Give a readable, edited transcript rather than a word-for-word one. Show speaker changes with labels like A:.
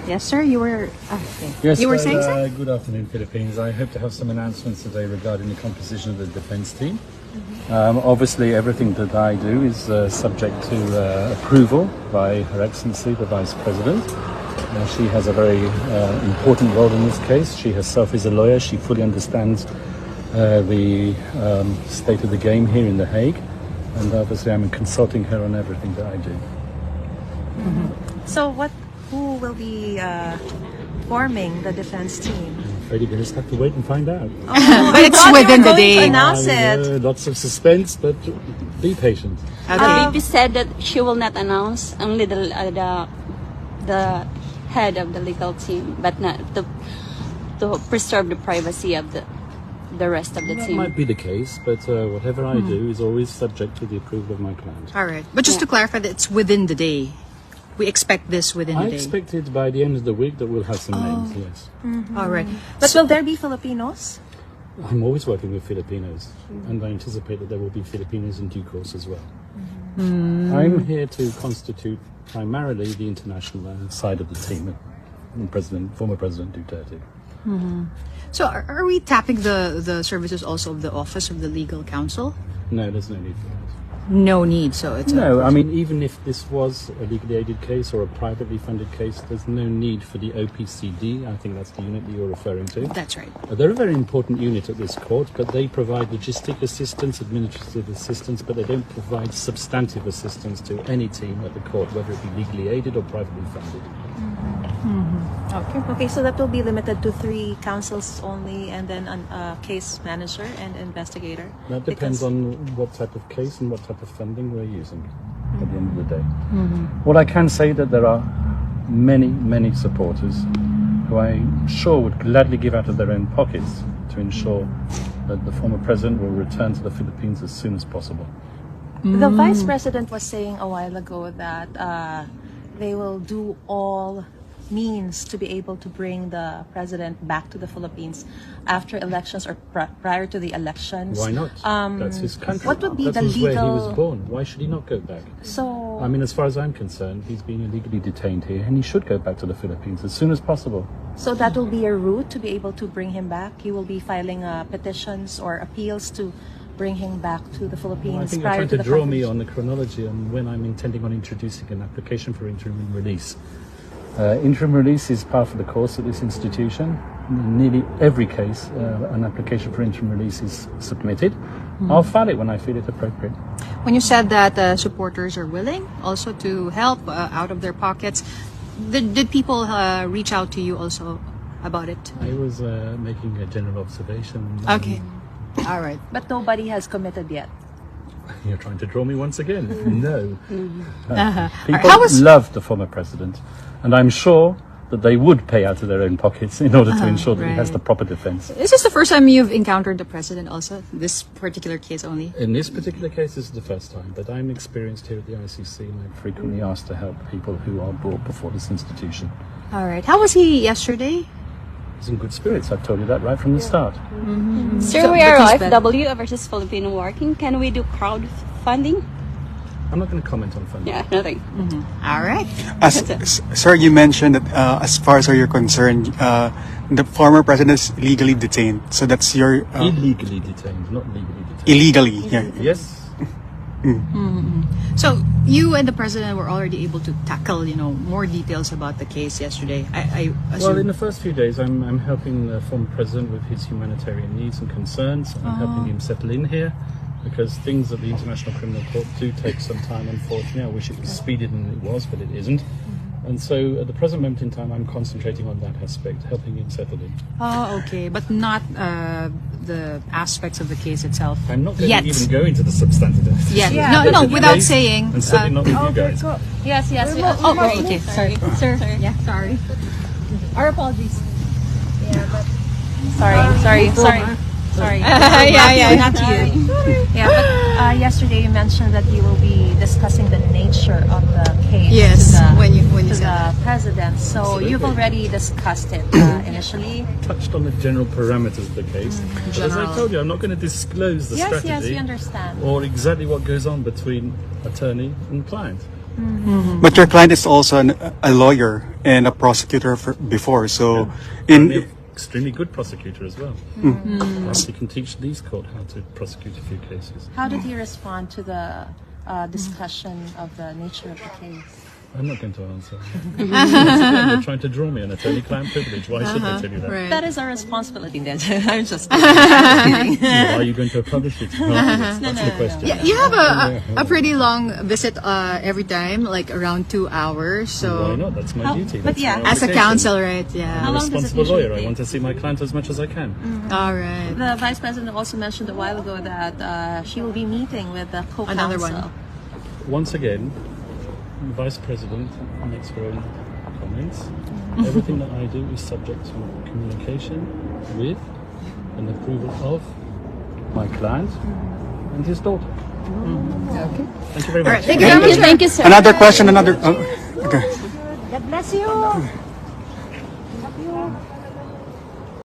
A: Yes, sir. You were okay.
B: Yes,
A: you were saying, sir?
B: Good afternoon, Philippines. I hope to have some announcements today regarding the composition of the defence team. Obviously, everything that I do is subject to approval by Her Excellency, the Vice President. She has a very important role in this case. She herself is a lawyer. She fully understands the state of the game here in The Hague. And obviously, I'm consulting her on everything that I do.
C: So who will be forming the defense team?
B: I'm afraid you're going to just have to wait and find out.
A: But it's within the day.
C: Announce it.
B: Lots of suspense, but be patient.
A: Okay.
D: It is said that she will not announce, only the head of the legal team, but not to preserve the privacy of the rest of the
B: That
D: team.
B: might be the case, but whatever I do is always subject to the approval of my client.
A: All right. But just to clarify, that it's within the day. We expect this within
B: I
A: the day.
B: expect it by the end of the week that we'll have some names, yes.
A: All right.
C: But will there be Filipinos?
B: I'm always working with Filipinos, and I anticipate that there will be Filipinos in due course as well. I'm here to constitute primarily the international side of the team, former President Duterte.
A: So are we tapping the services also of the Office of the Legal Counsel?
B: No, there's no need for that.
A: No need. So it's
B: No, I mean, even if this was a legally aided case or a privately funded case, there's no need for the OPCD. I think that's the unit that you're referring to.
A: That's right.
B: They're a very important unit at this court, but they provide logistic assistance, administrative assistance, but they don't provide substantive assistance to any team at the court, whether it be legally aided or privately funded.
C: Okay, so that will be limited to 3 counsels only, and then a case manager and investigator.
B: That depends on what type of case and what type of funding we're using at the end of the day. What I can say that there are many, many supporters who I'm sure would gladly give out of their own pockets to ensure that the former president will return to the Philippines as soon as possible.
C: The vice president was saying a while ago that they will do all means to be able to bring the president back to the Philippines after elections or prior to the elections.
B: Why not? That's his country.
C: What would be
B: That
C: the
B: was where he was
C: legal?
B: born. Why should he not go back?
C: So
B: I mean, as far as I'm concerned, he's being illegally detained here, and he should go back to the Philippines as soon as possible.
C: So that will be a route to be able to bring him back. You will be filing petitions or appeals to bring him back to the Philippines.
B: Well, I think you're
C: prior
B: trying to
C: the
B: draw me
C: confirmation.
B: on the chronology on when I'm intending on introducing an application for interim release. Interim release is part of the course at this institution. In nearly every case, an application for interim release is submitted. I'll file it when I feel it appropriate.
A: When you said that supporters are willing also to help out of their pockets, did people reach out to you also about it?
B: I was making a general observation.
A: Okay. All right.
C: But nobody has committed yet.
B: You're trying to draw me once again. No.
A: How
B: People
A: was-
B: love the former president, and I'm sure that they would pay out of their own pockets in order to ensure that he has
A: right.
B: the proper defense.
A: Is this the first time you've encountered the president also? This particular case only?
B: In this particular case, this is the first time, but I'm experienced here at the ICC, and I'm frequently asked to help people who are brought before this institution.
A: All right. How was he yesterday?
B: He's in good spirits. I've told you that right from the start.
D: Sir,
A: So,
D: we are
A: but he's
D: FW versus Filipino working. Can we do crowdfunding?
B: I'm not going to comment on funding.
D: Yeah, nothing.
A: All right.
E: Sir, you mentioned that as far as you're concerned, the former president is legally detained. So that's your
B: Illegally detained, not legally detained.
E: illegally. Yeah.
B: Yes.
A: So you and the president were already able to tackle, more details about the case yesterday. I assume.
B: Well, in the first few days, I'm helping the former president with his humanitarian needs and concerns. I'm helping him settle in here because things at the International Criminal Court do take some time, unfortunately. I wish it was speedier than it was, but it isn't. And so at the present moment in time, I'm concentrating on that aspect, helping him settle in.
A: Oh, okay, but not the aspects of the case itself.
B: I'm not going
A: Yet.
B: to even go into the substantive aspects.
A: Yeah.
C: Yeah.
A: No,
B: Today,
A: without saying.
B: And certainly not with you guys.
D: Yes, yes.
A: Oh, okay. Sorry, sir. Yeah, sorry. Our apologies.
C: Sorry.
A: Yeah.
C: Not you. Yeah, but yesterday you mentioned that you will be discussing the nature of the case
A: Yes,
C: to the,
A: when you
C: to
A: said
C: the president. So
B: Absolutely.
C: you've already discussed it initially.
B: Touched on the general parameters of the case. But as I
A: General.
B: told you, I'm not going to disclose the
C: Yes,
B: strategy
C: we understand.
B: or exactly what goes on between attorney and client.
E: But your client is also a lawyer and a prosecutor before, so
B: And an extremely good prosecutor as well. Perhaps he can teach these court how to prosecute a few cases.
C: How did he respond to the discussion of the nature of the case?
B: I'm not going to answer. They're trying to draw me on attorney-client privilege. Why should they tell you that?
A: Right.
C: That is our responsibility then. I'm just
B: Why are you going to publish it? That's the question.
A: Yeah, you have a pretty long visit every time, like around 2 hours. So
B: Why not? That's my duty.
C: but
B: That's
C: yeah,
B: my
A: as a
B: obligation.
A: counsel, right?
C: How
A: Yeah.
C: long does it
B: Responsible
C: usually
B: lawyer. I
C: take?
B: want to see my client as much as I can.
A: All right.
C: The Vice President also mentioned a while ago that she will be meeting with the co-counsel.
A: Another one.
B: Once again, the Vice President makes her own comments. Everything that I do is subject to communication with and approval of my client and his daughter.
A: Okay.
B: Thank you very
A: All
B: much.
A: right. Thank you very much.
D: Thank you, sir.
E: another question, okay.
F: God bless you. Love you.